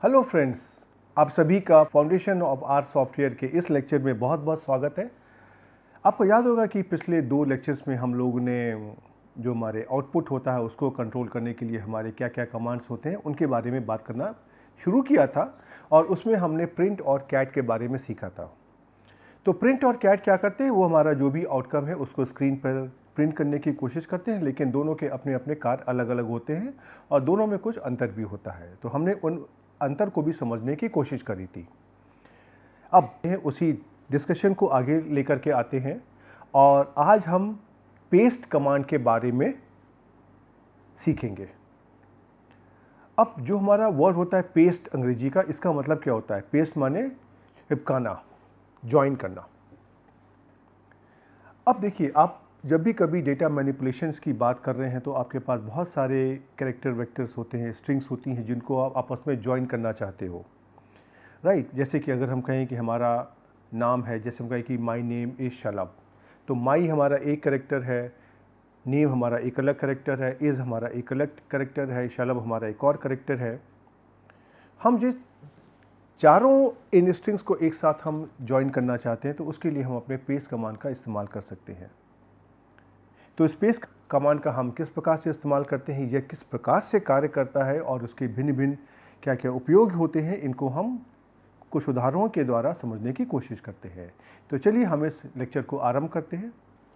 Hello friends, आप सभी का फाउंडेशन ऑफ आर सॉफ्टवेयर के इस लेक्चर में बहुत बहुत स्वागत है। आपको याद होगा कि पिछले 2 लेक्चर्स में हम लोगों ने जो हमारे आउटपुट होता है उसको कंट्रोल करने के लिए हमारे क्या क्या कमांड्स होते हैं उनके बारे में बात करना शुरू किया था और उसमें हमने प्रिंट और कैट के बारे में सीखा था। तो प्रिंट और कैट क्या करते हैं, वो हमारा जो भी आउटकम है उसको स्क्रीन पर प्रिंट करने की कोशिश करते हैं, लेकिन दोनों के अपने अपने कार्य अलग अलग होते हैं और दोनों में कुछ अंतर भी होता है। तो हमने उन अंतर को भी समझने की कोशिश करी थी। अब उसी डिस्कशन को आगे लेकर के आते हैं और आज हम पेस्ट कमांड के बारे में सीखेंगे। अब जो हमारा वर्ड होता है पेस्ट अंग्रेजी का, इसका मतलब क्या होता है? पेस्ट माने चिपकाना, ज्वाइन करना। अब देखिए, आप जब भी कभी डेटा मैनिपुलेशंस की बात कर रहे हैं तो आपके पास बहुत सारे कैरेक्टर वेक्टर्स होते हैं, स्ट्रिंग्स होती हैं जिनको आप आपस में ज्वाइन करना चाहते हो, राइट। जैसे कि अगर हम कहें कि हमारा नाम है, जैसे हम कहें कि माई नेम इज़ शलभ, तो माई हमारा एक कैरेक्टर है, नेम हमारा एक अलग कैरेक्टर है, इज़ हमारा एक अलग कैरेक्टर है, शलभ हमारा एक और कैरेक्टर है। हम जिस चारों इन स्ट्रिंग्स को एक साथ हम ज्वाइन करना चाहते हैं तो उसके लिए हम अपने पेस्ट कमांड का इस्तेमाल कर सकते हैं। तो स्पेस कमांड का हम किस प्रकार से इस्तेमाल करते हैं, यह किस प्रकार से कार्य करता है और उसके भिन्न भिन्न क्या क्या उपयोग होते हैं, इनको हम कुछ उदाहरणों के द्वारा समझने की कोशिश करते हैं। तो चलिए हम इस लेक्चर को आरंभ करते हैं।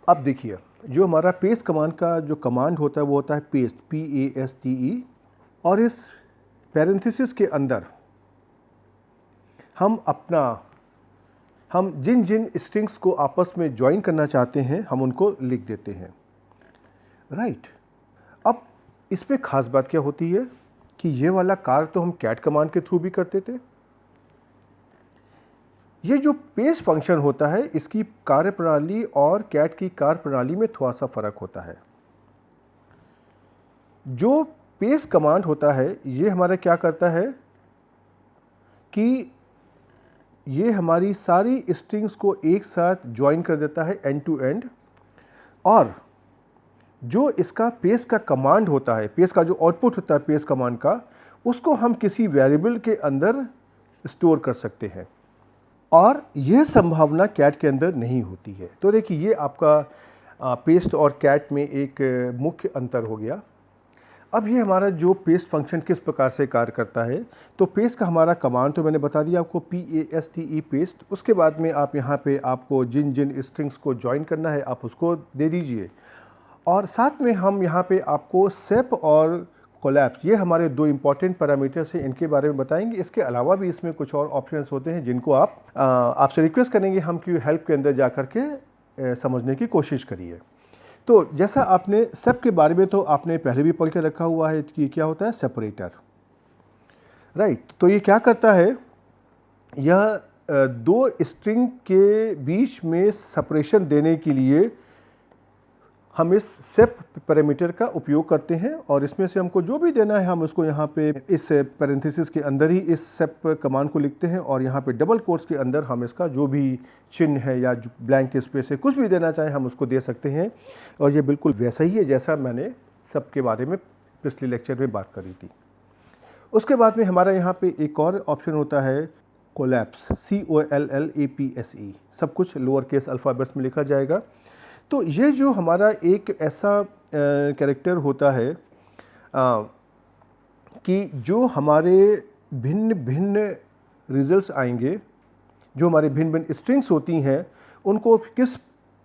अब देखिए, जो हमारा पेस्ट कमांड का जो कमांड होता है वो होता है पेस्ट, PASTE, और इस पैरेंथेसिस के अंदर हम जिन जिन स्ट्रिंग्स को आपस में ज्वाइन करना चाहते हैं हम उनको लिख देते हैं, राइट। अब इस पे खास बात क्या होती है कि ये वाला कार्य तो हम कैट कमांड के थ्रू भी करते थे। ये जो पेस्ट फंक्शन होता है इसकी कार्यप्रणाली और कैट की कार्यप्रणाली में थोड़ा सा फर्क होता है। जो पेस्ट कमांड होता है ये हमारा क्या करता है कि ये हमारी सारी स्ट्रिंग्स को एक साथ ज्वाइन कर देता है एंड टू एंड, और जो इसका पेस्ट का कमांड होता है, पेस्ट का जो आउटपुट होता है पेस्ट कमांड का, उसको हम किसी वेरिएबल के अंदर स्टोर कर सकते हैं और यह संभावना कैट के अंदर नहीं होती है। तो देखिए, ये आपका पेस्ट और कैट में एक मुख्य अंतर हो गया। अब ये हमारा जो पेस्ट फंक्शन किस प्रकार से कार्य करता है, तो पेस्ट का हमारा कमांड तो मैंने बता दिया आपको, PASTE पेस्ट। उसके बाद में आप यहाँ पे आपको जिन जिन स्ट्रिंग्स को ज्वाइन करना है आप उसको दे दीजिए, और साथ में हम यहाँ पे आपको सेप और कोलैप्स, ये हमारे 2 इंपॉर्टेंट पैरामीटर्स हैं, इनके बारे में बताएंगे। इसके अलावा भी इसमें कुछ और ऑप्शंस होते हैं जिनको आपसे रिक्वेस्ट करेंगे हम कि हेल्प के अंदर जा कर के समझने की कोशिश करिए। तो जैसा आपने सेप के बारे में तो आपने पहले भी पढ़ के रखा हुआ है कि क्या होता है सेपरेटर, राइट। तो ये क्या करता है, यह 2 स्ट्रिंग के बीच में सेपरेशन देने के लिए हम इस सेप पैरामीटर का उपयोग करते हैं, और इसमें से हमको जो भी देना है हम उसको यहाँ पे इस पैरेंथेसिस के अंदर ही इस सेप कमांड को लिखते हैं, और यहाँ पे डबल कोट्स के अंदर हम इसका जो भी चिन्ह है या ब्लैंक स्पेस है कुछ भी देना चाहें हम उसको दे सकते हैं। और ये बिल्कुल वैसा ही है जैसा मैंने सेप के बारे में पिछले लेक्चर में बात करी थी। उसके बाद में हमारा यहाँ पे एक और ऑप्शन होता है कोलैप्स, COLLAPSE, सब कुछ लोअर केस अल्फ़ाबेट्स में लिखा जाएगा। तो ये जो हमारा एक ऐसा कैरेक्टर होता है कि जो हमारे भिन्न भिन्न रिजल्ट्स आएंगे, जो हमारे भिन्न भिन्न स्ट्रिंग्स होती हैं उनको किस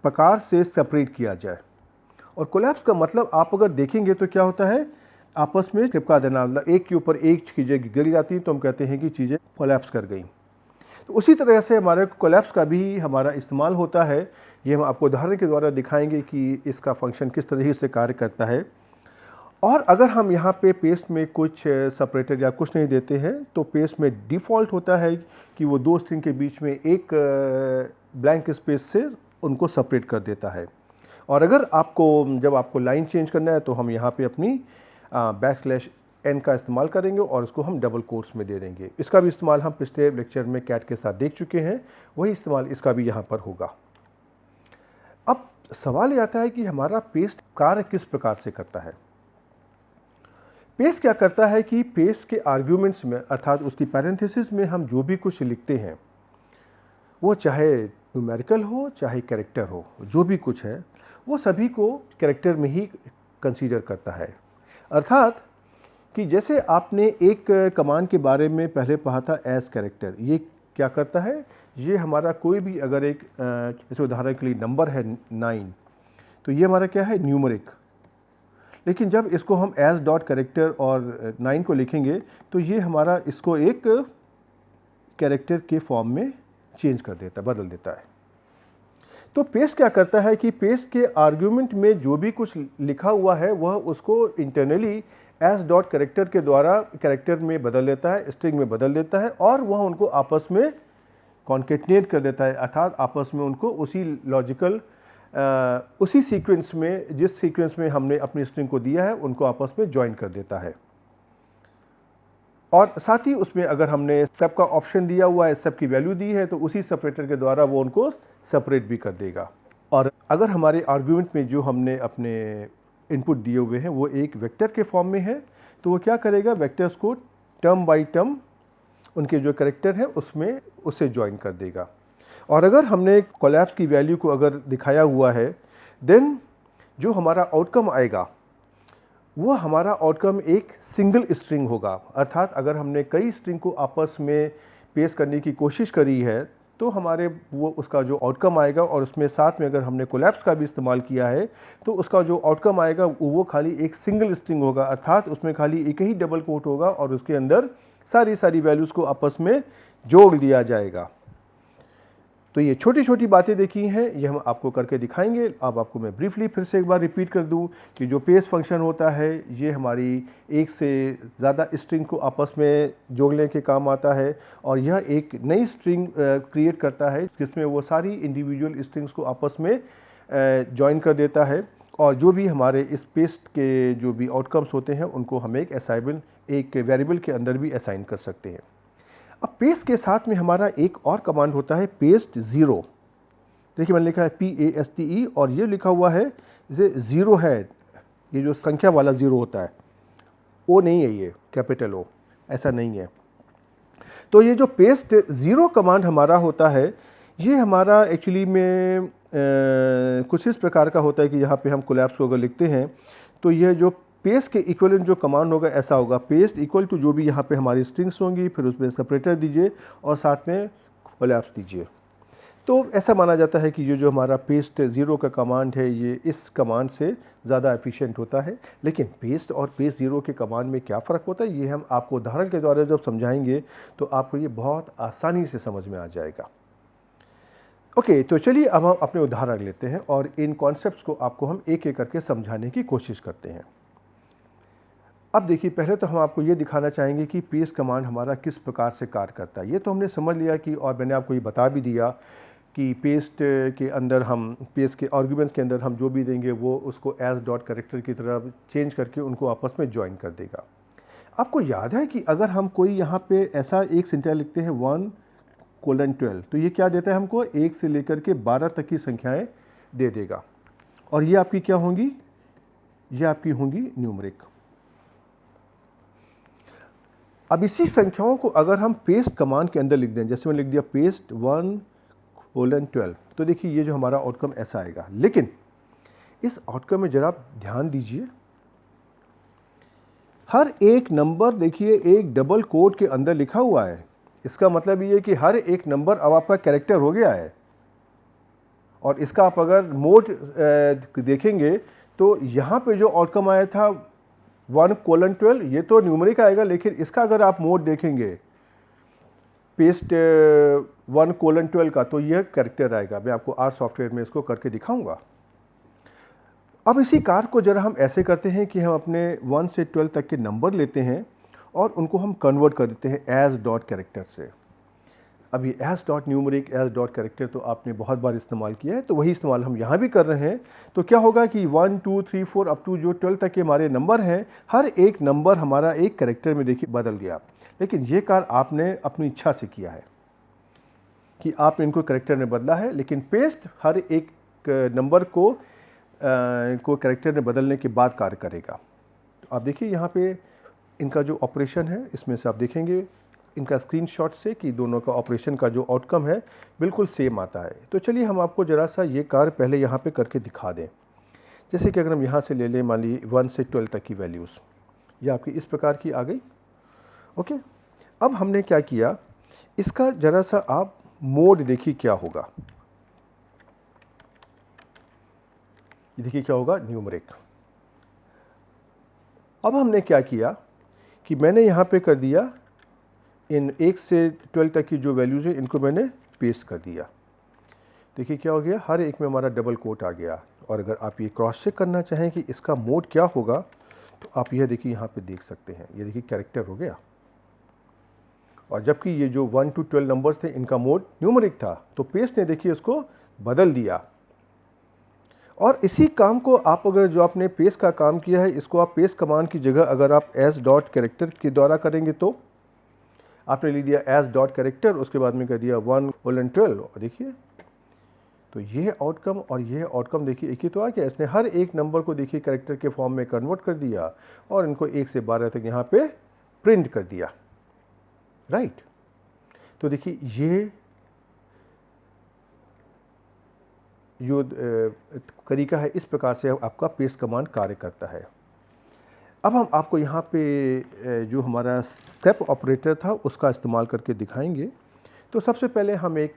प्रकार से सेपरेट किया जाए। और कोलैप्स का मतलब आप अगर देखेंगे तो क्या होता है, आपस में चिपका देना, मतलब एक के ऊपर एक चीज़ें गिर जाती हैं तो हम कहते हैं कि चीज़ें कोलैप्स कर गई। तो उसी तरह से हमारे कोलैप्स का भी हमारा इस्तेमाल होता है। ये हम आपको उदाहरण के द्वारा दिखाएंगे कि इसका फंक्शन किस तरह से कार्य करता है। और अगर हम यहाँ पे पेस्ट में कुछ सेपरेटर या कुछ नहीं देते हैं तो पेस्ट में डिफ़ॉल्ट होता है कि वो 2 स्ट्रिंग के बीच में एक ब्लैंक स्पेस से उनको सेपरेट कर देता है। और अगर जब आपको लाइन चेंज करना है तो हम यहाँ पे अपनी \n का इस्तेमाल करेंगे और उसको हम डबल कोट्स में दे देंगे। इसका भी इस्तेमाल हम पिछले लेक्चर में कैट के साथ देख चुके हैं, वही इस्तेमाल इसका भी यहाँ पर होगा। अब सवाल ये आता है कि हमारा पेस्ट कार्य किस प्रकार से करता है। पेस्ट क्या करता है कि पेस्ट के आर्ग्यूमेंट्स में अर्थात उसकी पैरेंथेसिस में हम जो भी कुछ लिखते हैं, वो चाहे न्यूमेरिकल हो चाहे कैरेक्टर हो, जो भी कुछ है वो सभी को कैरेक्टर में ही कंसीडर करता है। अर्थात कि जैसे आपने एक कमांड के बारे में पहले पढ़ा था एज कैरेक्टर, ये क्या करता है, ये हमारा कोई भी अगर एक जैसे उदाहरण के लिए नंबर है 9, तो ये हमारा क्या है न्यूमरिक। लेकिन जब इसको हम एज डॉट कैरेक्टर और 9 को लिखेंगे तो ये हमारा इसको एक कैरेक्टर के फॉर्म में चेंज कर देता है, बदल देता है। तो पेस्ट क्या करता है कि पेस्ट के आर्ग्यूमेंट में जो भी कुछ लिखा हुआ है वह उसको इंटरनली एज डॉट कैरेक्टर के द्वारा कैरेक्टर में बदल देता है, स्ट्रिंग में बदल देता है और वह उनको आपस में कॉन्केटनेट कर देता है, अर्थात आपस में उनको उसी लॉजिकल उसी सीक्वेंस में, जिस सीक्वेंस में हमने अपनी स्ट्रिंग को दिया है उनको आपस में ज्वाइन कर देता है। और साथ ही उसमें अगर हमने सब का ऑप्शन दिया हुआ है, सब की वैल्यू दी है, तो उसी सेपरेटर के द्वारा वो उनको सेपरेट भी कर देगा। और अगर हमारे आर्ग्यूमेंट में जो हमने अपने इनपुट दिए हुए हैं वो एक वेक्टर के फॉर्म में है, तो वो क्या करेगा, वेक्टर्स को टर्म बाय टर्म उनके जो कैरेक्टर है उसमें उससे ज्वाइन कर देगा। और अगर हमने कोलैप्स की वैल्यू को अगर दिखाया हुआ है, देन जो हमारा आउटकम आएगा वो हमारा आउटकम एक सिंगल स्ट्रिंग होगा। अर्थात अगर हमने कई स्ट्रिंग को आपस में पेस्ट करने की कोशिश करी है तो हमारे वो उसका जो आउटकम आएगा, और उसमें साथ में अगर हमने कोलैप्स का भी इस्तेमाल किया है तो उसका जो आउटकम आएगा वो खाली एक सिंगल स्ट्रिंग होगा। अर्थात उसमें खाली एक ही डबल कोट होगा और उसके अंदर सारी वैल्यूज़ को आपस में जोड़ दिया जाएगा। तो ये छोटी छोटी बातें देखी हैं, ये हम आपको करके दिखाएंगे। अब आपको मैं ब्रीफली फिर से एक बार रिपीट कर दूं कि जो पेस्ट फंक्शन होता है ये हमारी एक से ज़्यादा स्ट्रिंग को आपस में जोड़ने के काम आता है, और यह एक नई स्ट्रिंग क्रिएट करता है जिसमें वो सारी इंडिविजुअल स्ट्रिंग्स को आपस में जॉइन कर देता है, और जो भी हमारे इस पेस्ट के जो भी आउटकम्स होते हैं उनको हम एक असाइनेबल एक वेरिएबल के अंदर भी असाइन कर सकते हैं। अब पेस्ट के साथ में हमारा एक और कमांड होता है पेस्ट ज़ीरो। देखिए मैंने लिखा है PASTE और ये लिखा हुआ है जैसे ज़ीरो है, ये जो संख्या वाला ज़ीरो होता है, ओ नहीं है, ये कैपिटल ओ ऐसा नहीं है। तो ये जो पेस्ट ज़ीरो कमांड हमारा होता है ये हमारा एक्चुअली में कुछ इस प्रकार का होता है कि यहाँ पे हम कोलैप्स को अगर लिखते हैं तो यह जो पेस्ट के इक्वलेंट जो कमांड होगा ऐसा होगा, पेस्ट इक्वल टू जो भी यहाँ पे हमारी स्ट्रिंग्स होंगी, फिर उसमें सेपरेटर दीजिए और साथ में कोलैप्स दीजिए। तो ऐसा माना जाता है कि ये जो हमारा पेस्ट ज़ीरो का कमांड है ये इस कमांड से ज़्यादा एफिशिएंट होता है। लेकिन पेस्ट और पेस्ट ज़ीरो के कमांड में क्या फ़र्क होता है ये हम आपको उदाहरण के द्वारा जब समझाएंगे तो आपको ये बहुत आसानी से समझ में आ जाएगा। ओके, तो चलिए अब हम अपने उदाहरण लेते हैं और इन कॉन्सेप्ट्स को आपको हम एक एक करके समझाने की कोशिश करते हैं। अब देखिए, पहले तो हम आपको ये दिखाना चाहेंगे कि पेस्ट कमांड हमारा किस प्रकार से कार्य करता है। ये तो हमने समझ लिया कि, और मैंने आपको ये बता भी दिया कि पेस्ट के अंदर हम पेस्ट के आर्ग्यूमेंट्स के अंदर हम जो भी देंगे वो उसको एज डॉट कैरेक्टर की तरह चेंज करके उनको आपस में ज्वाइन कर देगा। आपको याद है कि अगर हम कोई यहाँ पे ऐसा एक सिंटैक्स लिखते हैं 1:12, तो ये क्या देता है हमको, 1 से लेकर के 12 तक की संख्याएँ दे देगा, और ये आपकी क्या होंगी, ये आपकी होंगी न्यूमरिक। अब इसी संख्याओं को अगर हम पेस्ट कमांड के अंदर लिख दें, जैसे मैंने लिख दिया पेस्ट 1:12, तो देखिए ये जो हमारा आउटकम ऐसा आएगा। लेकिन इस आउटकम में जरा आप ध्यान दीजिए, हर एक नंबर देखिए एक डबल कोट के अंदर लिखा हुआ है। इसका मतलब ये है कि हर एक नंबर अब आपका कैरेक्टर हो गया है, और इसका आप अगर मोड देखेंगे तो यहाँ पे जो आउटकम आया था 1:12 ये तो न्यूमरिक आएगा, लेकिन इसका अगर आप मोड देखेंगे पेस्ट 1:12 का तो यह कैरेक्टर आएगा। मैं आपको आर सॉफ्टवेयर में इसको करके दिखाऊंगा। अब इसी कार्य को जरा हम ऐसे करते हैं कि हम अपने 1 से 12 तक के नंबर लेते हैं और उनको हम कन्वर्ट कर देते हैं एज डॉट कैरेक्टर से। अब ये S dot numeric, S dot character तो आपने बहुत बार इस्तेमाल किया है, तो वही इस्तेमाल हम यहाँ भी कर रहे हैं। तो क्या होगा कि 1 2 3 4 अप टू जो 12 तक के हमारे नंबर हैं, हर एक नंबर हमारा एक कैरेक्टर में देखिए बदल गया। लेकिन ये कार्य आपने अपनी इच्छा से किया है कि आपने इनको कैरेक्टर में बदला है, लेकिन पेस्ट हर एक नंबर को कैरेक्टर में बदलने के बाद कार्य करेगा। तो आप देखिए यहाँ पे इनका जो ऑपरेशन है, इसमें से आप देखेंगे इनका स्क्रीनशॉट से कि दोनों का ऑपरेशन का जो आउटकम है बिल्कुल सेम आता है। तो चलिए हम आपको ज़रा सा ये कार्य पहले यहाँ पे करके दिखा दें। जैसे कि अगर हम यहाँ से ले लें, मान लीजिए 1 से 12 तक की वैल्यूज़, ये आपकी इस प्रकार की आ गई। ओके, अब हमने क्या किया, इसका ज़रा सा आप मोड देखिए क्या होगा। ये देखिए क्या होगा, न्यूमरिक। अब हमने क्या किया कि मैंने यहाँ पे कर दिया, इन 1 से 12 तक की जो वैल्यूज़ हैं इनको मैंने पेस्ट कर दिया। देखिए क्या हो गया, हर एक में हमारा डबल कोट आ गया। और अगर आप ये क्रॉस चेक करना चाहें कि इसका मोड क्या होगा, तो आप यह देखिए यहाँ पे देख सकते हैं, ये देखिए कैरेक्टर हो गया। और जबकि ये जो 1 to 12 नंबर्स थे इनका मोड न्यूमरिक था, तो पेस्ट ने देखिए इसको बदल दिया। और इसी काम को आप अगर जो आपने पेस्ट का काम किया है, इसको आप पेस्ट कमांड की जगह अगर आप एस डॉट कैरेक्टर के द्वारा करेंगे, तो आपने ले दिया एस डॉट कैरेक्टर, उसके बाद में कर दिया 1:12। और देखिए तो ये आउटकम और ये आउटकम देखिए एक ही तो आ गया। इसने हर एक नंबर को देखिए कैरेक्टर के फॉर्म में कन्वर्ट कर दिया और इनको 1 से 12 तक यहाँ पे प्रिंट कर दिया, राइट। तो देखिए ये जो तरीका है, इस प्रकार से आपका पेस्ट कमांड कार्य करता है। अब हम आपको यहाँ पे जो हमारा स्टेप ऑपरेटर था उसका इस्तेमाल करके दिखाएंगे। तो सबसे पहले हम एक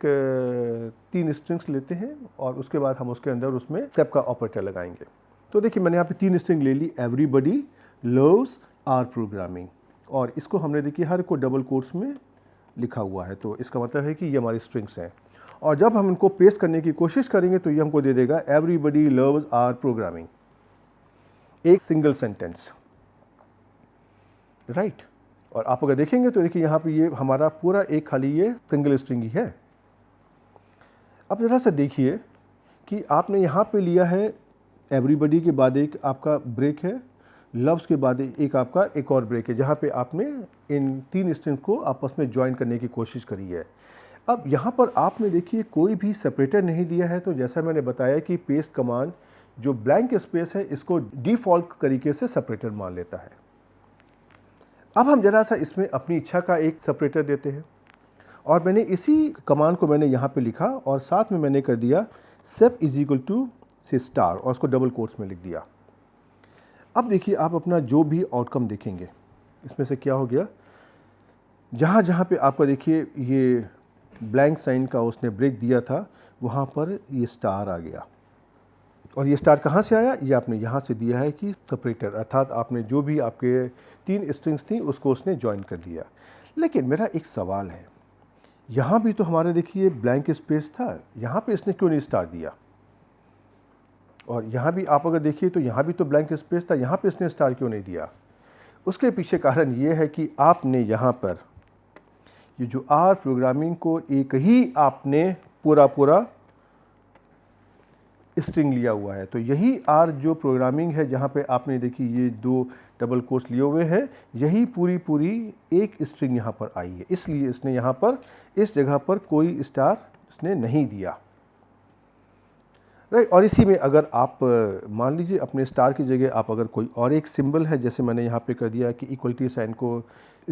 3 स्ट्रिंग्स लेते हैं और उसके बाद हम उसके अंदर उसमें स्टेप का ऑपरेटर लगाएंगे। तो देखिए मैंने यहाँ पे 3 स्ट्रिंग ले ली, एवरीबडी लव्स आर प्रोग्रामिंग, और इसको हमने देखिए हर को डबल कोट्स में लिखा हुआ है। तो इसका मतलब है कि ये हमारी स्ट्रिंग्स हैं। और जब हम इनको पेस्ट करने की कोशिश करेंगे तो ये हमको दे देगा एवरीबडी लव्स आर प्रोग्रामिंग, एक सिंगल सेंटेंस, राइट। और आप अगर देखेंगे तो देखिए यहाँ पे ये हमारा पूरा एक खाली ये सिंगल स्ट्रिंग ही है। अब ज़रा सा देखिए कि आपने यहाँ पे लिया है एवरीबडी के बाद एक आपका ब्रेक है, लव्स के बाद एक आपका एक और ब्रेक है, जहाँ पे आपने इन 3 स्ट्रिंग को आपस में ज्वाइन करने की कोशिश करी है। अब यहाँ पर आपने देखिए कोई भी सेपरेटर नहीं दिया है। तो जैसा मैंने बताया कि पेस्ट कमांड जो ब्लैंक स्पेस है इसको डिफ़ॉल्ट तरीके से सेपरेटर मान लेता है। अब हम ज़रा सा इसमें अपनी इच्छा का एक सेपरेटर देते हैं, और मैंने इसी कमांड को मैंने यहाँ पे लिखा और साथ में मैंने कर दिया सेप इज इक्वल टू से स्टार, और उसको डबल कोट्स में लिख दिया। अब देखिए आप अपना जो भी आउटकम देखेंगे इसमें से क्या हो गया, जहाँ जहाँ पे आपका देखिए ये ब्लैंक साइन का उसने ब्रेक दिया था वहाँ पर ये स्टार आ गया। और ये स्टार कहाँ से आया, ये आपने यहाँ से दिया है कि सेपरेटर, अर्थात आपने जो भी आपके 3 स्ट्रिंग्स थी उसको उसने ज्वाइन कर दिया। लेकिन मेरा एक सवाल है, यहाँ भी तो हमारे देखिए ब्लैंक स्पेस था, यहाँ पे इसने क्यों नहीं स्टार दिया। और यहाँ भी आप अगर देखिए तो यहाँ भी तो ब्लैंक स्पेस था, यहाँ पे इसने स्टार क्यों नहीं दिया। उसके पीछे कारण ये है कि आपने यहाँ पर ये जो आर प्रोग्रामिंग को एक ही आपने पूरा स्ट्रिंग लिया हुआ है। तो यही आर जो प्रोग्रामिंग है, जहाँ पे आपने देखी ये 2 डबल कोट्स लिए हुए हैं, यही पूरी एक स्ट्रिंग यहाँ पर आई है। इसलिए इसने यहाँ पर इस जगह पर कोई स्टार इसने नहीं दिया, राइट। और इसी में अगर आप मान लीजिए अपने स्टार की जगह आप अगर कोई और एक सिंबल है, जैसे मैंने यहाँ पे कर दिया कि इक्वलिटी साइन को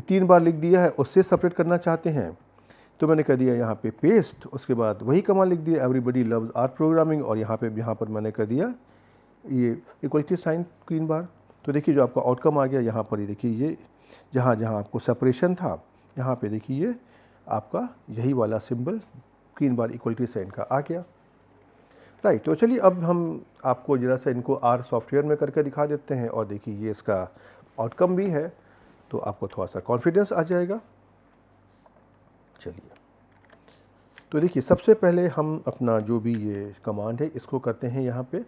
3 बार लिख दिया है, उससे सेपरेट करना चाहते हैं, तो मैंने कर दिया यहाँ पे पेस्ट, उसके बाद वही कमांड लिख दिया एवरीबडी लव्स आर प्रोग्रामिंग, और यहाँ पर मैंने कर दिया ये इक्वलिटी साइन 3 बार। तो देखिए जो आपका आउटकम आ गया यहाँ पर, ये देखिए ये जहाँ जहाँ आपको सेपरेशन था यहाँ पे देखिए ये आपका यही वाला सिंबल 3 बार इक्वलिटी साइन का आ गया, राइट। तो चलिए अब हम आपको ज़रा सा इनको आर सॉफ्टवेयर में करके दिखा देते हैं, और देखिए ये इसका आउटकम भी है, तो आपको थोड़ा सा कॉन्फिडेंस आ जाएगा। चलिए तो देखिए सबसे पहले हम अपना जो भी ये कमांड है इसको करते हैं यहाँ पे।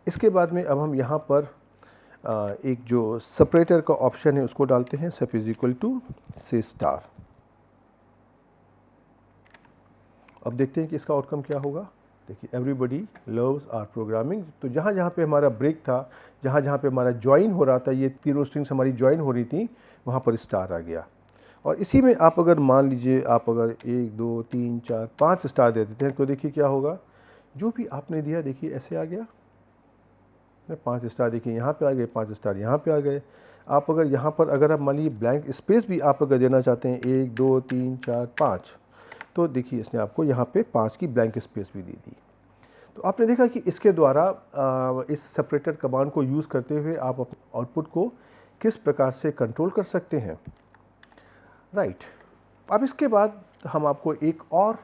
इसके बाद में अब हम यहाँ पर एक जो सेपरेटर का ऑप्शन है उसको डालते हैं, सेप इज इक्वल टू से स्टार। अब देखते हैं कि इसका आउटकम क्या होगा। देखिए, एवरीबडी लव्स आर प्रोग्रामिंग। तो जहाँ जहाँ पे हमारा ब्रेक था, जहाँ जहाँ पे हमारा ज्वाइन हो रहा था, ये तीनों स्ट्रिंग्स हमारी ज्वाइन हो रही थी, वहाँ पर स्टार आ गया। और इसी में आप अगर मान लीजिए आप अगर 1 2 3 4 5 स्टार दे देते हैं तो देखिए क्या होगा। जो भी आपने दिया देखिए ऐसे आ गया, 5 स्टार देखिए यहाँ पे आ गए, 5 स्टार यहाँ पे आ गए। आप अगर यहाँ पर अगर आप मान लीजिए ब्लैंक स्पेस भी आप अगर देना चाहते हैं 1 2 3 4 5, तो देखिए इसने आपको यहाँ पे 5 की ब्लैंक स्पेस भी दे दी। तो आपने देखा कि इसके द्वारा इस सेपरेटर कमांड को यूज़ करते हुए आप अपने आउटपुट को किस प्रकार से कंट्रोल कर सकते हैं। राइट। अब इसके बाद हम आपको एक और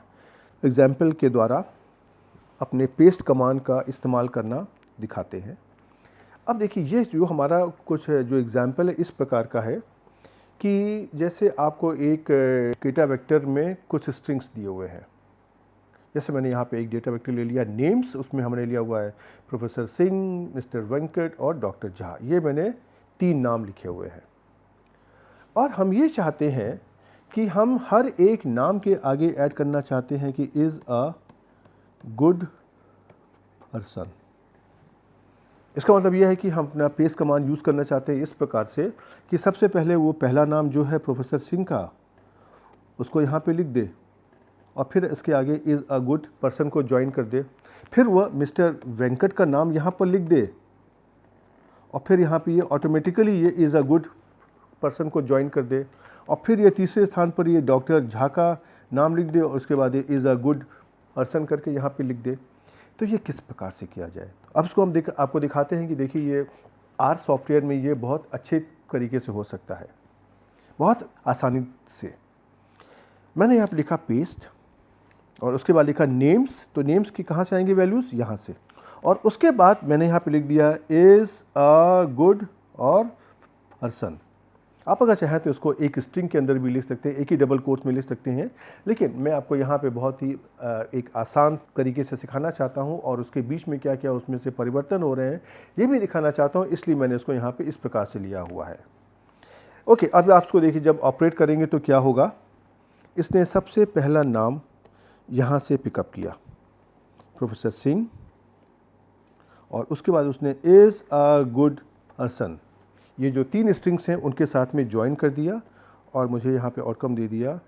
एग्जाम्पल के द्वारा अपने पेस्ट कमांड का इस्तेमाल करना दिखाते हैं। अब देखिए, ये जो हमारा कुछ जो एग्जाम्पल है इस प्रकार का है कि जैसे आपको एक डेटा वेक्टर में कुछ स्ट्रिंग्स दिए हुए हैं। जैसे मैंने यहाँ पे एक डेटा वेक्टर ले लिया नेम्स, उसमें हमने लिया हुआ है प्रोफेसर सिंह, मिस्टर वेंकट और डॉक्टर झा। ये मैंने 3 नाम लिखे हुए हैं और हम ये चाहते हैं कि हम हर एक नाम के आगे ऐड करना चाहते हैं कि इज़ अ गुड पर्सन। इसका मतलब यह है कि हम अपना पेस्ट कमांड यूज़ करना चाहते हैं इस प्रकार से कि सबसे पहले वो पहला नाम जो है प्रोफेसर सिंह का, उसको यहाँ पे लिख दे और फिर इसके आगे इज़ अ गुड पर्सन को ज्वाइन कर दे। फिर वह मिस्टर वेंकट का नाम यहाँ पर लिख दे और फिर यहाँ पे ये ऑटोमेटिकली ये इज़ अ गुड पर्सन को ज्वाइन कर दे। और फिर ये तीसरे स्थान पर ये डॉक्टर झा का नाम लिख दे और उसके बाद ये इज़ अ गुड पर्सन करके यहाँ पे लिख दे। तो ये किस प्रकार से किया जाए, अब इसको हम आपको दिखाते हैं कि देखिए ये आर सॉफ्टवेयर में ये बहुत अच्छे तरीके से हो सकता है, बहुत आसानी से। मैंने यहाँ पे लिखा पेस्ट और उसके बाद लिखा नेम्स। तो नेम्स की कहाँ से आएंगे वैल्यूज़, यहाँ से। और उसके बाद मैंने यहाँ पे लिख दिया इज़ अ गुड और पर्सन। आप अगर चाहें तो इसको एक स्ट्रिंग के अंदर भी लिख सकते हैं, एक ही डबल कोट्स में लिख सकते हैं, लेकिन मैं आपको यहाँ पे बहुत ही एक आसान तरीके से सिखाना चाहता हूँ और उसके बीच में क्या क्या उसमें से परिवर्तन हो रहे हैं ये भी दिखाना चाहता हूँ, इसलिए मैंने इसको यहाँ पे इस प्रकार से लिया हुआ है। ओके, अब आप इसको देखिए, जब ऑपरेट करेंगे तो क्या होगा। इसने सबसे पहला नाम यहाँ से पिकअप किया प्रोफेसर सिंह और उसके बाद उसने इज़ अ गुड पर्सन, ये जो 3 स्ट्रिंग्स हैं उनके साथ में ज्वाइन कर दिया और मुझे यहाँ पे आउटकम दे दिया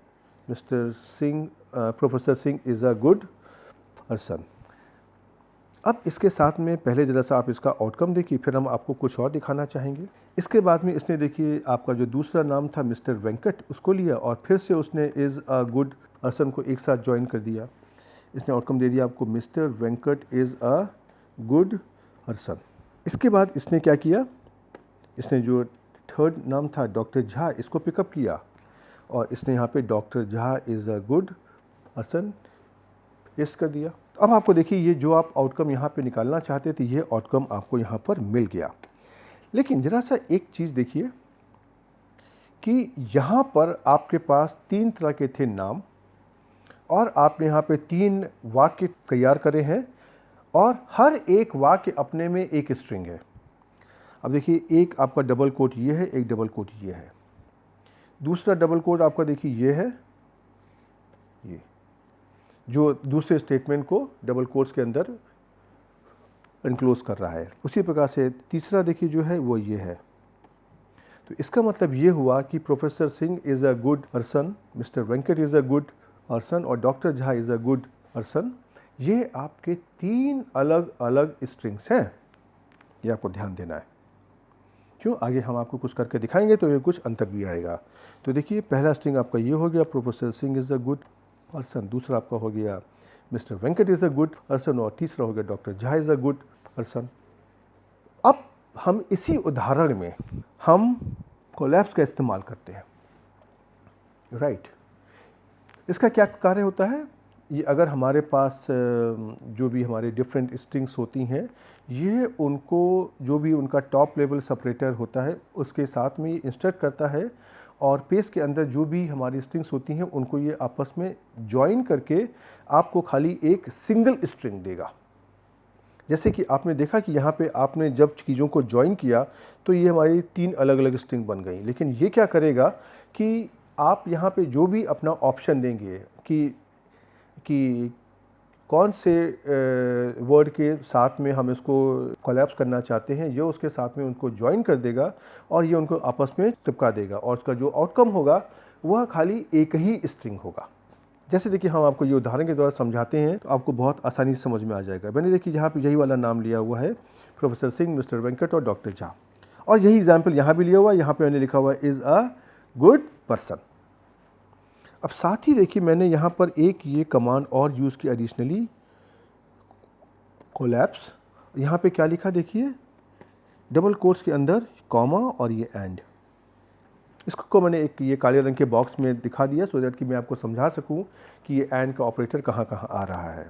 mister Singh, professor Singh is a good person. अब इसके साथ में पहले ज़रा सा आप इसका आउटकम देखिए, फिर हम आपको कुछ और दिखाना चाहेंगे। इसके बाद में इसने देखिए आपका जो दूसरा नाम था मिस्टर वेंकट, उसको लिया और फिर से उसने इज़ अ गुड पर्सन को एक साथ ज्वाइन कर दिया। इसने आउटकम दे दिया आपको mister Venkat is a good person. इसके बाद इसने क्या किया, इसने जो थर्ड नाम था डॉक्टर झा, इसको पिकअप किया और इसने यहाँ पे doctor Jha is a good person paste कर दिया। अब आपको देखिए ये जो आप आउटकम यहाँ पे निकालना चाहते थे, ये आउटकम आपको यहाँ पर मिल गया। लेकिन ज़रा सा एक चीज़ देखिए कि यहाँ पर आपके पास 3 तरह के थे नाम और आपने यहाँ पे 3 वाक्य तैयार करे हैं और हर एक वाक्य अपने में एक स्ट्रिंग है। अब देखिए, एक आपका डबल कोट ये है, एक डबल कोट ये है, दूसरा डबल कोट आपका देखिए ये है, ये जो दूसरे स्टेटमेंट को डबल कोट्स के अंदर इनक्लोज कर रहा है। उसी प्रकार से तीसरा देखिए जो है वो ये है। तो इसका मतलब ये हुआ कि professor Singh is a good person, mister Venkat is a good person और doctor Jha is a good person. ये आपके 3 अलग अलग स्ट्रिंग्स हैं, ये आपको ध्यान देना है। क्यों, आगे हम आपको कुछ करके दिखाएंगे तो ये कुछ अंतर भी आएगा। तो देखिए, पहला स्ट्रिंग आपका ये हो गया professor Singh is a good person, दूसरा आपका हो गया mister Venkat is a good person और तीसरा हो गया doctor Jha is a good person. अब हम इसी उदाहरण में हम कोलैप्स का इस्तेमाल करते हैं। राइट। इसका क्या कार्य होता है, ये अगर हमारे पास जो भी हमारे डिफरेंट स्ट्रिंग्स होती हैं, ये उनको जो भी उनका टॉप लेवल सेपरेटर होता है उसके साथ में ये इंस्ट्रक्ट करता है और पेस्ट के अंदर जो भी हमारी स्ट्रिंग्स होती हैं उनको ये आपस में ज्वाइन करके आपको खाली एक सिंगल स्ट्रिंग देगा। जैसे कि आपने देखा कि यहाँ पे आपने जब चीज़ों को ज्वाइन किया तो ये हमारी 3 अलग अलग स्ट्रिंग बन गई। लेकिन ये क्या करेगा कि आप यहाँ पे जो भी अपना ऑप्शन देंगे कि कौन से वर्ड के साथ में हम इसको कोलैप्स करना चाहते हैं, ये उसके साथ में उनको ज्वाइन कर देगा और ये उनको आपस में चिपका देगा और उसका जो आउटकम होगा वह खाली एक ही स्ट्रिंग होगा। जैसे देखिए हम आपको ये उदाहरण के द्वारा समझाते हैं तो आपको बहुत आसानी से समझ में आ जाएगा। मैंने देखिए यहाँ पे यही वाला नाम लिया हुआ है, प्रोफेसर सिंह, मिस्टर वेंकट और डॉक्टर झा, और यही एग्जाम्पल यहाँ भी लिया हुआ है। यहाँ पे मैंने लिखा हुआ है इज़ अ गुड पर्सन। अब साथ ही देखिए मैंने यहाँ पर एक ये कमांड और यूज़ की एडिशनली, कोलैप्स। यहाँ पे क्या लिखा देखिए, डबल कोट्स के अंदर कॉमा और ये एंड। इसको मैंने एक ये काले रंग के बॉक्स में दिखा दिया सो दैट कि मैं आपको समझा सकूं कि ये एंड का ऑपरेटर कहाँ कहाँ आ रहा है।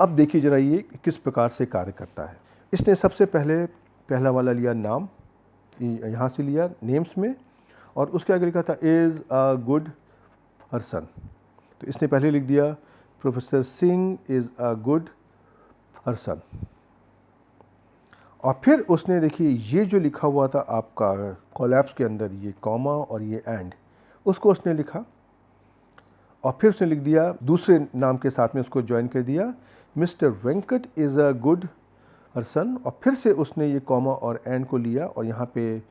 अब देखिए ज़रा ये किस प्रकार से कार्य करता है। इसने सबसे पहले पहला वाला लिया नाम, यहाँ से लिया नेम्स में, और उसके आगे लिखा था इज़ अ गुड पर्सन। तो इसने पहले लिख दिया professor Singh is a good person, और फिर उसने देखिए ये जो लिखा हुआ था आपका कोलैप्स के अंदर, ये कॉमा और ये एंड, उसको उसने लिखा और फिर उसने लिख दिया दूसरे नाम के साथ में उसको ज्वाइन कर दिया, mister Venkat is a good person, और फिर से उसने ये कॉमा और एंड को लिया और यहाँ पे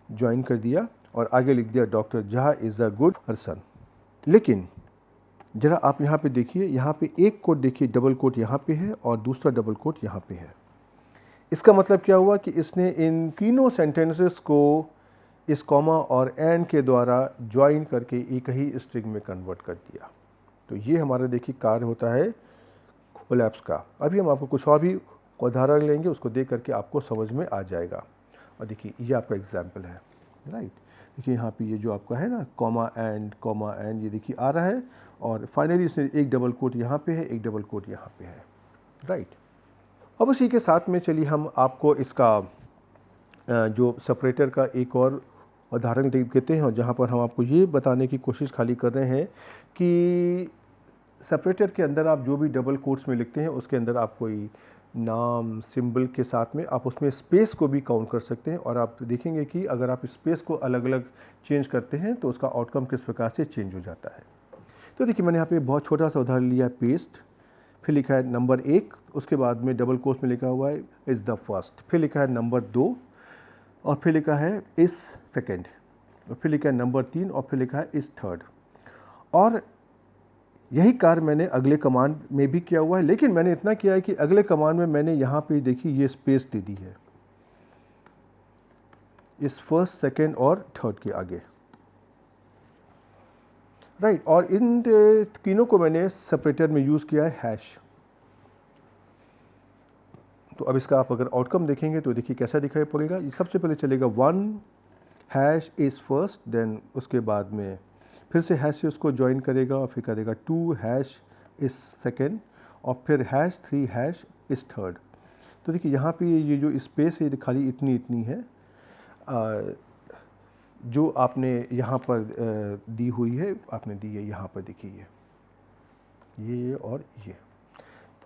ज्वाइन कर दिया और आगे लिख दिया doctor Jha is a good person. लेकिन ज़रा आप यहाँ पे देखिए, यहाँ पे एक कोट देखिए, डबल कोट यहाँ पे है और दूसरा डबल कोट यहाँ पे है। इसका मतलब क्या हुआ कि इसने इन तीनों सेंटेंसेस को इस कॉमा और एंड के द्वारा ज्वाइन करके एक ही स्ट्रिंग में कन्वर्ट कर दिया। तो ये हमारा देखिए कार्य होता है कोलैप्स का। अभी हम आपको कुछ और भी उदाहरण लेंगे, उसको देख करके आपको समझ में आ जाएगा। और देखिए ये आपका एग्जाम्पल है, राइट। देखिए यहाँ पे ये जो आपका है ना कॉमा एंड, ये देखिए आ रहा है, और फाइनली इसने एक डबल कोट यहाँ पे है, एक डबल कोट यहाँ पे है, राइट। अब उसी के साथ में चलिए हम आपको इसका जो सेपरेटर का एक और उदाहरण देते हैं, और जहाँ पर हम आपको ये बताने की कोशिश खाली कर रहे हैं कि सेपरेटर के अंदर आप जो भी डबल कोट्स में लिखते हैं उसके अंदर आप कोई नाम सिंबल के साथ में आप उसमें स्पेस को भी काउंट कर सकते हैं, और आप देखेंगे कि अगर आप स्पेस को अलग अलग चेंज करते हैं तो उसका आउटकम किस प्रकार से चेंज हो जाता है। तो देखिए मैंने यहाँ पे बहुत छोटा सा उदाहरण लिया, पेस्ट, फिर लिखा है नंबर 1, उसके बाद में डबल कोट्स में लिखा हुआ है इज़ द फर्स्ट, फिर लिखा है नंबर 2, और फिर लिखा है इज़ सेकेंड, और फिर लिखा है नंबर 3, और फिर लिखा है इज़ थर्ड। और यही कार्य मैंने अगले कमांड में भी किया हुआ है, लेकिन मैंने इतना किया है कि अगले कमांड में मैंने यहाँ पे देखिए ये स्पेस दे दी है इस फर्स्ट, सेकेंड और थर्ड के आगे, राइट। और इन तीनों को मैंने सेपरेटर में यूज़ किया है हैश। तो अब इसका आप अगर आउटकम देखेंगे तो देखिए कैसा दिखाई पड़ेगा। ये सबसे पहले चलेगा 1 हैश इज़ फर्स्ट, देन उसके बाद में फिर से हैश से उसको ज्वाइन करेगा और फिर करेगा 2 हैश इज़ सेकेंड, और फिर हैश 3 हैश इज़ थर्ड। तो देखिए यहाँ पे ये जो स्पेस है ये खाली इतनी है जो आपने यहाँ पर दी हुई है, आपने दी है यहाँ पर, देखिए ये और ये।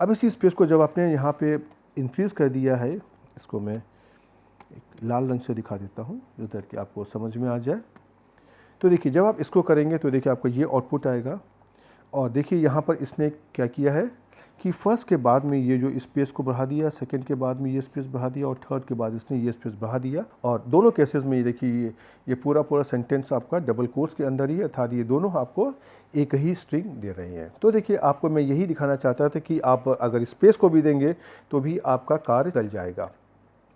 अब इसी स्पेस को जब आपने यहाँ पे इंक्रीज़ कर दिया है, इसको मैं एक लाल रंग से दिखा देता हूँ जो ताकि आपको समझ में आ जाए। तो देखिए जब आप इसको करेंगे तो देखिए आपको ये आउटपुट आएगा, और देखिए यहाँ पर इसने क्या किया है कि फर्स्ट के बाद में ये जो स्पेस को बढ़ा दिया, सेकंड के बाद में ये स्पेस बढ़ा दिया, और थर्ड के बाद इसने ये स्पेस बढ़ा दिया। और दोनों केसेस में ये देखिए ये पूरा सेंटेंस आपका डबल कोट्स के अंदर ही है, अर्थात ये दोनों आपको एक ही स्ट्रिंग दे रहे हैं। तो देखिए आपको मैं यही दिखाना चाहता था कि आप अगर स्पेस को भी देंगे तो भी आपका कार्य चल जाएगा,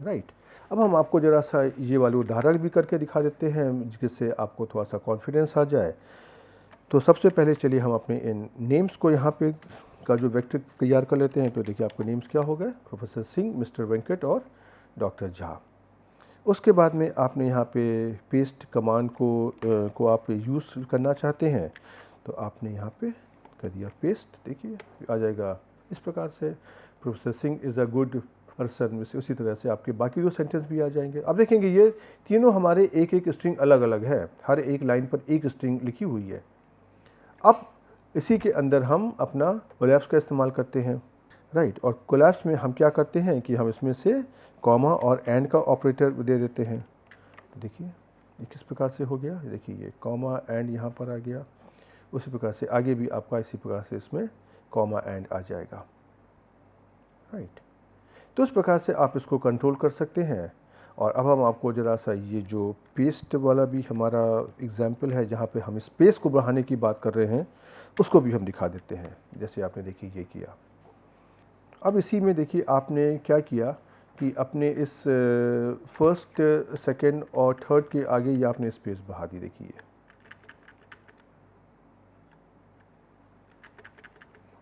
राइट। अब हम आपको ज़रा सा ये वाले उदाहरण भी करके दिखा देते हैं जिससे आपको थोड़ा सा कॉन्फिडेंस आ जाए। तो सबसे पहले चलिए हम अपने इन नेम्स को यहाँ पे का जो वेक्टर तैयार कर लेते हैं। तो देखिए आपके नेम्स क्या हो गए, प्रोफेसर सिंह, मिस्टर वेंकट और डॉक्टर झा। उसके बाद में आपने यहाँ पे पेस्ट कमांड को आप यूज़ करना चाहते हैं तो आपने यहाँ पे कर दिया पेस्ट, देखिए आ जाएगा इस प्रकार से, professor Singh is a good person. उसी तरह से आपके बाकी दो सेंटेंस भी आ जाएंगे। अब देखेंगे ये तीनों हमारे एक एक स्ट्रिंग अलग अलग है, हर एक लाइन पर एक स्ट्रिंग लिखी हुई है। अब इसी के अंदर हम अपना कोलैप्स का इस्तेमाल करते हैं, राइट। और कोलैप्स में हम क्या करते हैं कि हम इसमें से कॉमा और एंड का ऑपरेटर दे देते हैं। तो देखिए ये किस प्रकार से हो गया, देखिए ये कॉमा एंड यहाँ पर आ गया। उसी प्रकार से आगे भी आपका इसी प्रकार से इसमें कॉमा एंड आ जाएगा, राइट। तो इस प्रकार से आप इसको कंट्रोल कर सकते हैं। और अब हम आपको ज़रा सा ये जो पेस्ट वाला भी हमारा एग्जाम्पल है जहाँ पे हम स्पेस को बढ़ाने की बात कर रहे हैं उसको भी हम दिखा देते हैं। जैसे आपने देखिए ये किया। अब इसी में देखिए आपने क्या किया कि अपने इस फर्स्ट, सेकंड और थर्ड के आगे ये आपने स्पेस बढ़ा दी, देखिए।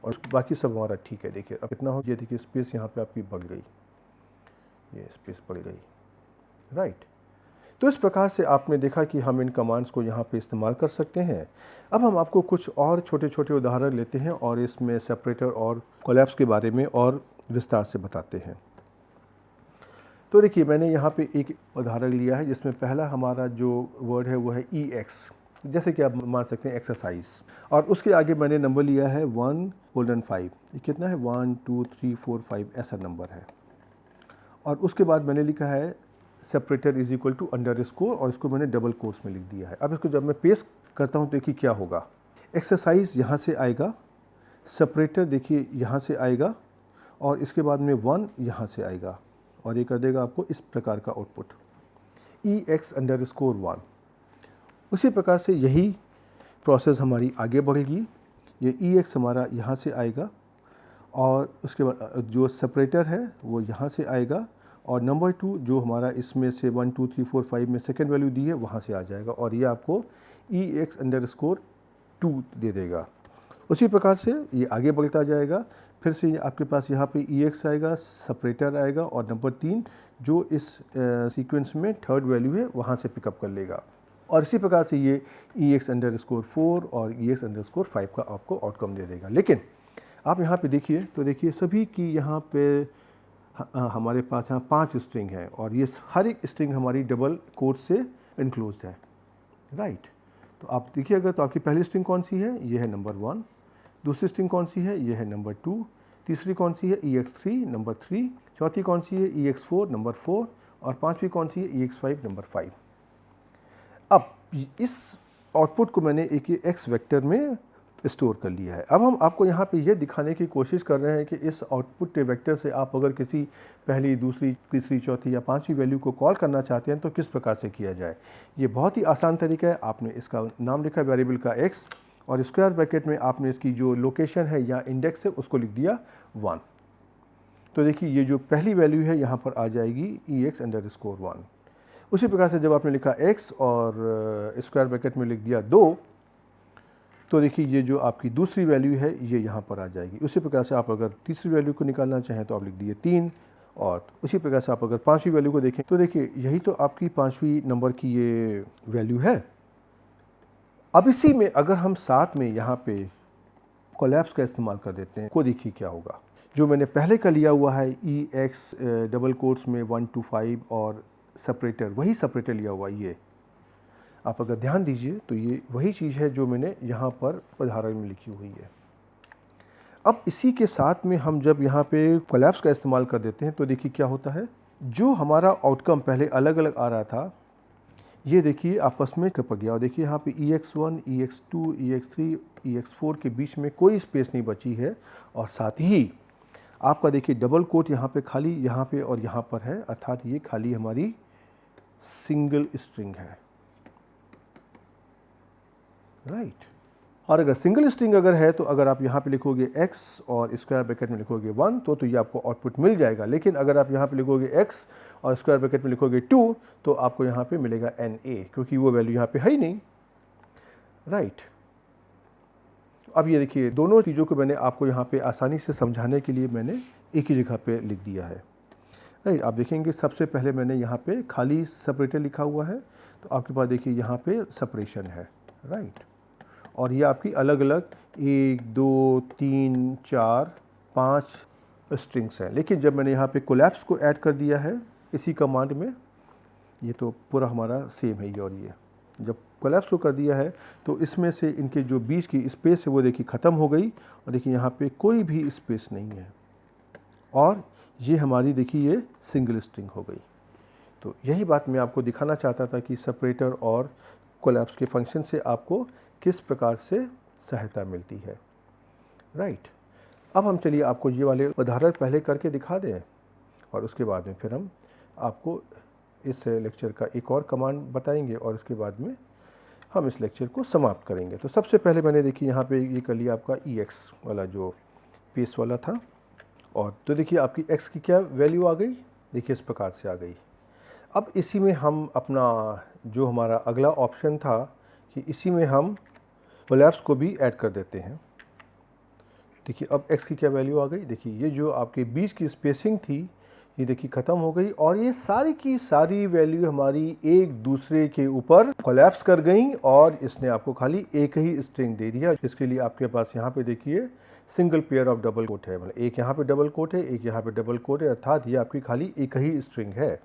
और बाकी सब हमारा ठीक है। देखिए अब कितना हो, ये देखिए स्पेस यहाँ पे आपकी बढ़ गई, ये स्पेस बढ़ गई, राइट। तो इस प्रकार से आपने देखा कि हम इन कमांड्स को यहाँ पे इस्तेमाल कर सकते हैं। अब हम आपको कुछ और छोटे छोटे उदाहरण लेते हैं और इसमें सेपरेटर और कोलैप्स के बारे में और विस्तार से बताते हैं। तो देखिए मैंने यहाँ पे एक उदाहरण लिया है जिसमें पहला हमारा जो वर्ड है वो है EX, जैसे कि आप मान सकते हैं एक्सरसाइज। और उसके आगे मैंने नंबर लिया है 1:5। ये कितना है? 1 2 3 4 5 ऐसा नंबर है। और उसके बाद मैंने लिखा है separator is equal to underscore, और इसको मैंने डबल कोट्स में लिख दिया है। अब इसको जब मैं पेस्ट करता हूँ तो देखिए क्या होगा। एक्सरसाइज यहाँ से आएगा, सेपरेटर देखिए यहाँ से आएगा, और इसके बाद में 1 यहाँ से आएगा, और ये कर देगा आपको इस प्रकार का आउटपुट EX_1। उसी प्रकार से यही प्रोसेस हमारी आगे बढ़ेगी। ये EX हमारा यहाँ से आएगा, और उसके बाद जो सेपरेटर है वो यहाँ से आएगा, और नंबर 2 जो हमारा इसमें से 1 2 3 4 5 में सेकेंड वैल्यू दी है वहाँ से आ जाएगा, और ये आपको EX_2 दे देगा। उसी प्रकार से ये आगे बढ़ता जाएगा। फिर से आपके पास यहाँ पे EX आएगा, सेपरेटर आएगा, और नंबर 3 जो इस सीक्वेंस में थर्ड वैल्यू है वहाँ से पिकअप कर लेगा। और इसी प्रकार से ये EX_4 और EX_5 का आपको आउटकम दे देगा। लेकिन आप यहाँ पे देखिए, तो देखिए सभी की यहाँ पे हमारे पास यहाँ 5 स्ट्रिंग है, और ये हर एक स्ट्रिंग हमारी डबल कोट से इनक्लोज्ड है, राइट। तो आप देखिए, तो आपकी पहली स्ट्रिंग कौन सी है? ये है नंबर 1। दूसरी स्ट्रिंग कौन सी है? ये है नंबर 2। तीसरी कौन सी है? EX3 number 3। चौथी कौन सी है? EX4 number 4। और पांचवी कौन सी है? EX5 number 5। अब इस आउटपुट को मैंने एक एक्स वेक्टर में स्टोर कर लिया है। अब हम आपको यहाँ पे ये दिखाने की कोशिश कर रहे हैं कि इस आउटपुट वेक्टर से आप अगर किसी पहली, दूसरी, तीसरी, चौथी या पांचवी वैल्यू को कॉल करना चाहते हैं तो किस प्रकार से किया जाए। ये बहुत ही आसान तरीका है। आपने इसका नाम लिखा वेरिएबल का x, और स्क्वायर ब्रैकेट में आपने इसकी जो लोकेशन है या इंडेक्स है उसको लिख दिया 1। तो देखिए ये जो पहली वैल्यू है यहाँ पर आ जाएगी EX_1। उसी प्रकार से जब आपने लिखा x और स्क्वायर ब्रैकेट में लिख दिया 2, तो देखिए ये जो आपकी दूसरी वैल्यू है ये यहाँ पर आ जाएगी। उसी प्रकार से आप अगर तीसरी वैल्यू को निकालना चाहें तो आप लिख दिए 3, और उसी प्रकार से आप अगर पांचवी वैल्यू को देखें तो देखिए यही तो आपकी पांचवी नंबर की ये वैल्यू है। अब इसी में अगर हम साथ में यहाँ पे कोलैप्स का इस्तेमाल कर देते हैं, को देखिए क्या होगा। जो मैंने पहले का लिया हुआ है EX डबल कोट्स में 1 2 5 और सेपरेटर, वही सेपरेटर लिया हुआ ये, आप अगर ध्यान दीजिए तो ये वही चीज़ है जो मैंने यहाँ पर उदाहरण में लिखी हुई है। अब इसी के साथ में हम जब यहाँ पे कोलैप्स का इस्तेमाल कर देते हैं तो देखिए क्या होता है। जो हमारा आउटकम पहले अलग अलग आ रहा था, ये देखिए आपस में टपक गया, और देखिए यहाँ पे EX1, EX2, EX3, EX4 के बीच में कोई स्पेस नहीं बची है। और साथ ही आपका देखिए डबल कोट यहाँ पे खाली यहाँ पे और यहाँ पर है, अर्थात ये खाली हमारी सिंगल स्ट्रिंग है, राइट। और अगर सिंगल स्ट्रिंग अगर है तो अगर आप यहाँ पे लिखोगे x और स्क्वायर ब्रैकेट में लिखोगे 1 तो ये आपको आउटपुट मिल जाएगा। लेकिन अगर आप यहाँ पे लिखोगे x और स्क्वायर ब्रैकेट में लिखोगे 2 तो आपको यहाँ पे मिलेगा NA, क्योंकि वो वैल्यू यहाँ पे है ही नहीं, राइट। अब ये देखिए दोनों चीज़ों को मैंने आपको यहाँ पे आसानी से समझाने के लिए मैंने एक ही जगह पे लिख दिया है, राइट। आप देखेंगे सबसे पहले मैंने यहाँ पे खाली सेपरेटर लिखा हुआ है, तो आपके पास देखिए यहाँ पे सेपरेशन है, राइट। और ये आपकी अलग अलग 1 2 3 4 5 स्ट्रिंग्स हैं। लेकिन जब मैंने यहाँ पे कोलैप्स को ऐड कर दिया है इसी कमांड में, ये तो पूरा हमारा सेम है ये, और ये जब कोलैप्स को कर दिया है तो इसमें से इनके जो बीच की स्पेस है वो देखिए ख़त्म हो गई, और देखिए यहाँ पे कोई भी स्पेस नहीं है, और ये हमारी देखिए ये सिंगल स्ट्रिंग हो गई। तो यही बात मैं आपको दिखाना चाहता था कि सेपरेटर और कोलैप्स के फंक्शन से आपको किस प्रकार से सहायता मिलती है। राइट। अब हम चलिए आपको ये वाले उदाहरण पहले करके दिखा दें और उसके बाद में फिर हम आपको इस लेक्चर का एक और कमांड बताएंगे और उसके बाद में हम इस लेक्चर को समाप्त करेंगे। तो सबसे पहले मैंने देखिए यहाँ पे ये कर लिया आपका EX वाला जो पेस्ट वाला था, और तो देखिए आपकी X की क्या वैल्यू आ गई, देखिए इस प्रकार से आ गई। अब इसी में हम अपना जो हमारा अगला ऑप्शन था कि इसी में हम कोलैप्स को भी ऐड कर देते हैं। देखिए अब X की क्या वैल्यू आ गई, देखिए ये जो आपके बीच की स्पेसिंग थी ये देखिए ख़त्म हो गई और ये सारी की सारी वैल्यू हमारी एक दूसरे के ऊपर कोलैप्स कर गई और इसने आपको खाली एक ही स्ट्रिंग दे दिया। इसके लिए आपके पास यहाँ पे देखिए single pair of double quote है, मतलब एक यहाँ पे डबल कोट है, एक यहाँ पे डबल कोट है, अर्थात ये आपकी खाली एक ही स्ट्रिंग है।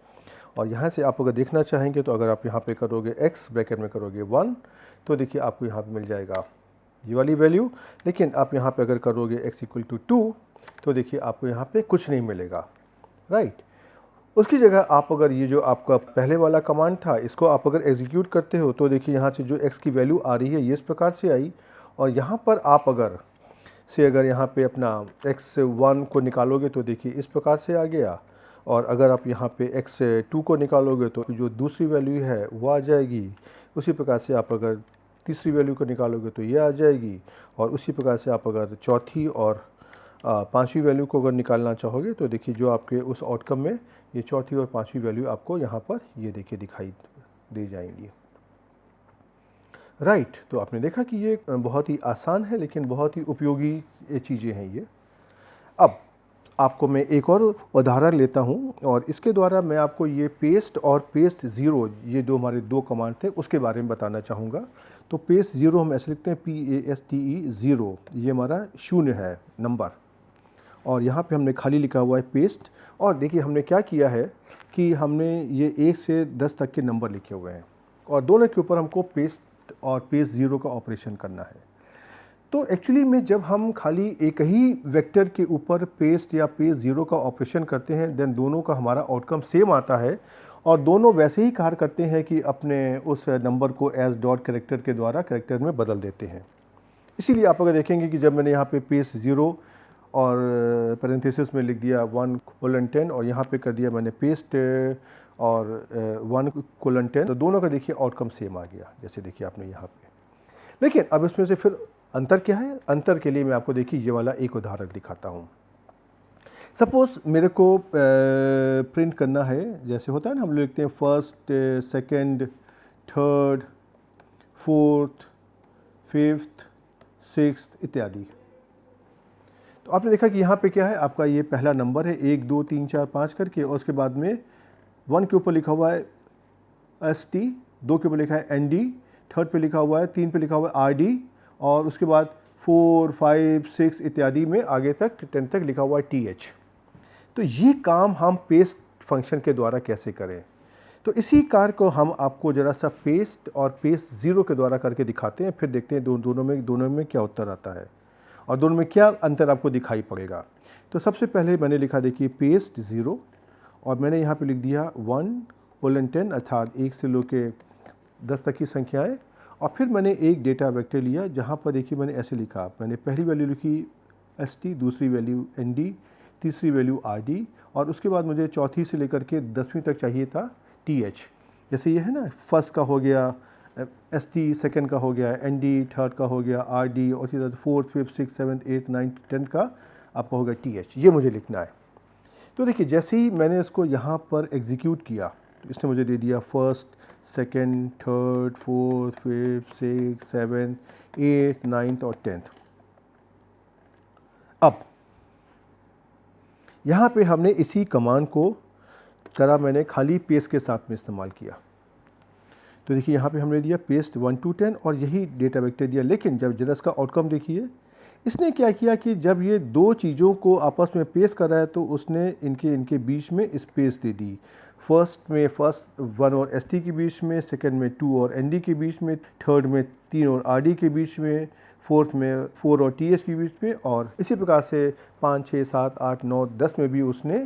और यहाँ से आप अगर देखना चाहेंगे तो अगर आप यहाँ पे करोगे x ब्रैकेट में करोगे 1 तो देखिए आपको यहाँ पे मिल जाएगा ये वाली वैल्यू, लेकिन आप यहाँ पे अगर करोगे x इक्वल टू 2 तो देखिए आपको यहाँ पे कुछ नहीं मिलेगा। राइट। उसकी जगह आप अगर ये जो आपका पहले वाला कमांड था इसको आप अगर एग्जीक्यूट करते हो तो देखिए यहाँ से जो x की वैल्यू आ रही है ये इस प्रकार से आई, और यहाँ पर आप अगर यहाँ पे अपना x1 को निकालोगे तो देखिए इस प्रकार से आ गया, और अगर आप यहाँ पे x2 को निकालोगे तो जो दूसरी वैल्यू है वो आ जाएगी। उसी प्रकार से आप अगर तीसरी वैल्यू को निकालोगे तो ये आ जाएगी, और उसी प्रकार से आप अगर चौथी और पांचवी वैल्यू को अगर निकालना चाहोगे तो देखिए जो आपके उस आउटकम में ये चौथी और पांचवी वैल्यू आपको यहाँ पर ये देखिए दिखाई दे जाएंगी। राइट। तो आपने देखा कि ये बहुत ही आसान है लेकिन बहुत ही उपयोगी चीज़ें हैं ये। अब आपको मैं एक और उदाहरण लेता हूँ और इसके द्वारा मैं आपको ये पेस्ट और पेस्ट ज़ीरो, ये दो हमारे दो कमांड थे, उसके बारे में बताना चाहूँगा। तो पेस्ट ज़ीरो हम ऐसे लिखते हैं PASTE 0, ये हमारा 0 है नंबर, और यहाँ पे हमने खाली लिखा हुआ है पेस्ट। और देखिए हमने क्या किया है कि हमने ये 1 से 10 तक के नंबर लिखे हुए हैं और दोनों के ऊपर हमको पेस्ट और पेस्ट ज़ीरो का ऑपरेशन करना है। तो एक्चुअली में जब हम खाली एक ही वेक्टर के ऊपर पेस्ट या पेस्ट ज़ीरो का ऑपरेशन करते हैं देन दोनों का हमारा आउटकम सेम आता है और दोनों वैसे ही कार्य करते हैं कि अपने उस नंबर को एज डॉट कैरेक्टर के द्वारा कैरेक्टर में बदल देते हैं। इसीलिए आप अगर देखेंगे कि जब मैंने यहाँ पे पेस्ट ज़ीरो और पैरेंथेसिस में लिख दिया 1:10 और यहाँ पे कर दिया मैंने पेस्ट और 1:10, तो दोनों का देखिए आउटकम सेम आ गया, जैसे देखिए आपने यहाँ पे। लेकिन अब इसमें से फिर अंतर क्या है, अंतर के लिए मैं आपको देखिए ये वाला एक उदाहरण दिखाता हूँ। सपोज़ मेरे को प्रिंट करना है, जैसे होता है ना हम लोग लिखते हैं first, second, third, fourth, fifth, sixth इत्यादि। तो आपने देखा कि यहाँ पे क्या है, आपका ये पहला नंबर है 1 2 3 4 5 करके, और उसके बाद में 1 के ऊपर लिखा हुआ है ST, 2 के ऊपर लिखा है ND, थर्ड पे लिखा हुआ है, 3 पे लिखा हुआ है RD, और उसके बाद 4 5 6 इत्यादि में आगे तक 10 तक लिखा हुआ है TH। तो ये काम हम पेस्ट फंक्शन के द्वारा कैसे करें, तो इसी कार्य को हम आपको ज़रा सा पेस्ट और पेस्ट ज़ीरो के द्वारा करके दिखाते हैं, फिर देखते हैं दोनों में क्या उत्तर आता है और दोनों में क्या अंतर आपको दिखाई पड़ेगा। तो सबसे पहले मैंने लिखा देखिए पेस्ट ज़ीरो, और मैंने यहाँ पे लिख दिया 1:10 अर्थात 1 से लेके 10 तक की संख्याएं, और फिर मैंने एक डेटा वेक्टर लिया जहाँ पर देखिए मैंने ऐसे लिखा, मैंने पहली वैल्यू लिखी ST, दूसरी वैल्यू ND, तीसरी वैल्यू RD, और उसके बाद मुझे चौथी से लेकर के 10वीं तक चाहिए था TH। जैसे ये है ना, फर्स्ट का हो गया ST, सेकंड का हो गया ND, थर्ड का हो गया RD, और इसी तरह fourth, fifth, six, seventh, eighth, ninth, 10th का आपका होगा TH। ये मुझे लिखना है। तो देखिए जैसे ही मैंने इसको यहाँ पर एग्जीक्यूट किया तो इसने मुझे दे दिया first, second, third, fourth, fifth, six, seventh, eighth, ninth और 10th। अब यहाँ पे हमने इसी कमांड को करा, मैंने खाली पेस्ट के साथ में इस्तेमाल किया। तो देखिए यहाँ पे हमने दिया पेस्ट 1 to 10 और यही डेटा वेक्टर दिया, लेकिन जब जरा इसका आउटकम देखिए, इसने क्या किया कि जब ये दो चीज़ों को आपस में पेस्ट कर रहा है तो उसने इनके बीच में स्पेस दे दी। फर्स्ट में 1 और ST के बीच में, सेकंड में 2 और ND के बीच में, थर्ड में 3 और RD के बीच में, फोर्थ में 4 और TH के बीच में, और इसी प्रकार से 5 6 7 8 9 10 में भी उसने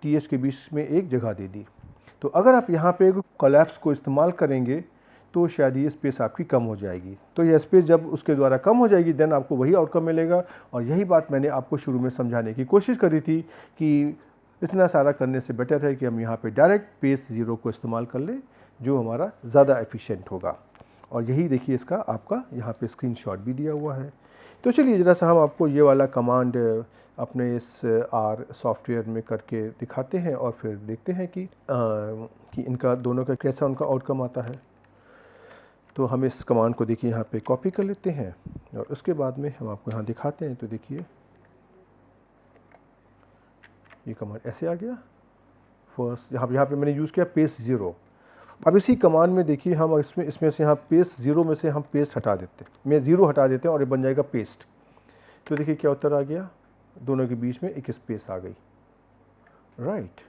TH के बीच में एक जगह दे दी। तो अगर आप यहाँ पे कोलैप्स को इस्तेमाल करेंगे तो शायद ये स्पेस आपकी कम हो जाएगी। तो यह स्पेस जब उसके द्वारा कम हो जाएगी देन आपको वही आउटकम मिलेगा। और यही बात मैंने आपको शुरू में समझाने की कोशिश करी थी कि इतना सारा करने से बेटर है कि हम यहाँ पे डायरेक्ट पेस्ट ज़ीरो को इस्तेमाल कर लें, जो हमारा ज़्यादा एफिशिएंट होगा। और यही देखिए इसका आपका यहाँ पे स्क्रीनशॉट भी दिया हुआ है। तो चलिए ज़रा सा हम आपको ये वाला कमांड अपने इस आर सॉफ्टवेयर में करके दिखाते हैं और फिर देखते हैं कि इनका दोनों का कैसा उनका आउटकम आता है। तो हम इस कमांड को देखिए यहाँ पे कॉपी कर लेते हैं और उसके बाद में हम आपको यहाँ दिखाते हैं। तो देखिए ये कमांड ऐसे आ गया। फर्स्ट यहाँ पे मैंने यूज़ किया पेस्ट ज़ीरो। अब इसी कमांड में देखिए हम इसमें से यहाँ पेस्ट ज़ीरो में से हम पेस्ट हटा देते हैं, मैं ज़ीरो हटा देते हैं और ये बन जाएगा पेस्ट। तो देखिए क्या उत्तर आ गया, दोनों के बीच में एक स्पेस आ गई, राइट।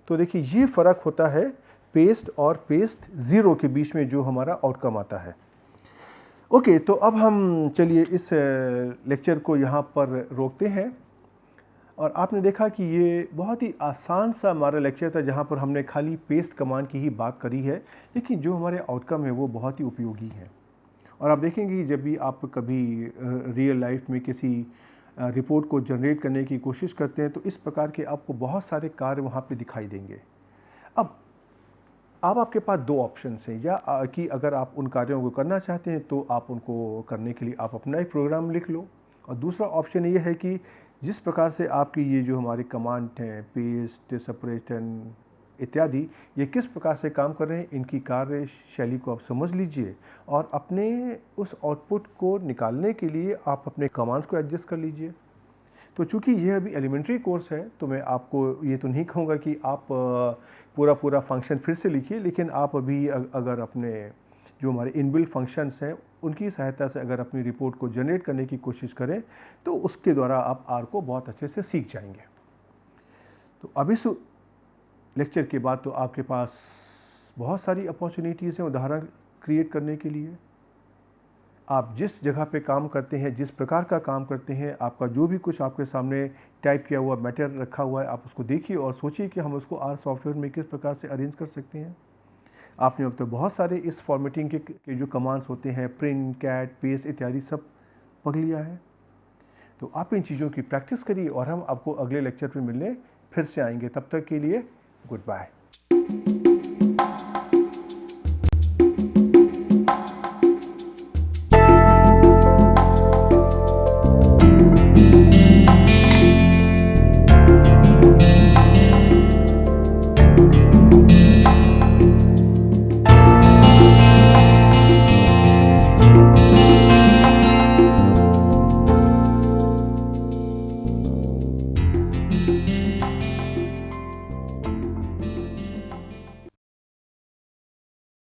तो देखिए ये फ़र्क होता है पेस्ट और पेस्ट ज़ीरो के बीच में जो हमारा आउटकम आता है। ओके, तो अब हम चलिए इस लेक्चर को यहाँ पर रोकते हैं। और आपने देखा कि ये बहुत ही आसान सा हमारा लेक्चर था जहाँ पर हमने खाली पेस्ट कमांड की ही बात करी है, लेकिन जो हमारे आउटकम है वो बहुत ही उपयोगी है। और आप देखेंगे कि जब भी आप कभी रियल लाइफ में किसी रिपोर्ट को जनरेट करने की कोशिश करते हैं तो इस प्रकार के आपको बहुत सारे कार्य वहाँ पे दिखाई देंगे। अब आपके पास दो ऑप्शंस हैं, या कि अगर आप उन कार्यों को करना चाहते हैं तो आप उनको करने के लिए आप अपना एक प्रोग्राम लिख लो, और दूसरा ऑप्शन ये है कि जिस प्रकार से आपकी ये जो हमारी कमांड हैं पेस्ट, सेपरेशन इत्यादि, ये किस प्रकार से काम कर रहे हैं, इनकी कार्यशैली को आप समझ लीजिए और अपने उस आउटपुट को निकालने के लिए आप अपने कमांड्स को एडजस्ट कर लीजिए। तो चूँकि यह अभी एलिमेंट्री कोर्स है तो मैं आपको ये तो नहीं कहूँगा कि आप पूरा फंक्शन फिर से लिखिए, लेकिन आप अभी अगर अपने जो हमारे इनबिल्ट फंक्शंस हैं उनकी सहायता से अगर अपनी रिपोर्ट को जनरेट करने की कोशिश करें तो उसके द्वारा आप आर को बहुत अच्छे से सीख जाएंगे। तो अब इस लेक्चर के बाद तो आपके पास बहुत सारी अपॉर्चुनिटीज़ हैं उदाहरण क्रिएट करने के लिए। आप जिस जगह पे काम करते हैं, जिस प्रकार का काम करते हैं, आपका जो भी कुछ आपके सामने टाइप किया हुआ मैटर रखा हुआ है, आप उसको देखिए और सोचिए कि हम उसको आर सॉफ्टवेयर में किस प्रकार से अरेंज कर सकते हैं। आपने अब तक बहुत सारे इस फॉर्मेटिंग के जो कमांड्स होते हैं, प्रिंट, कैट, पेस्ट इत्यादि सब पढ़ लिया है। तो आप इन चीज़ों की प्रैक्टिस करिए और हम आपको अगले लेक्चर पे मिलने फिर से आएंगे। तब तक के लिए गुड बाय।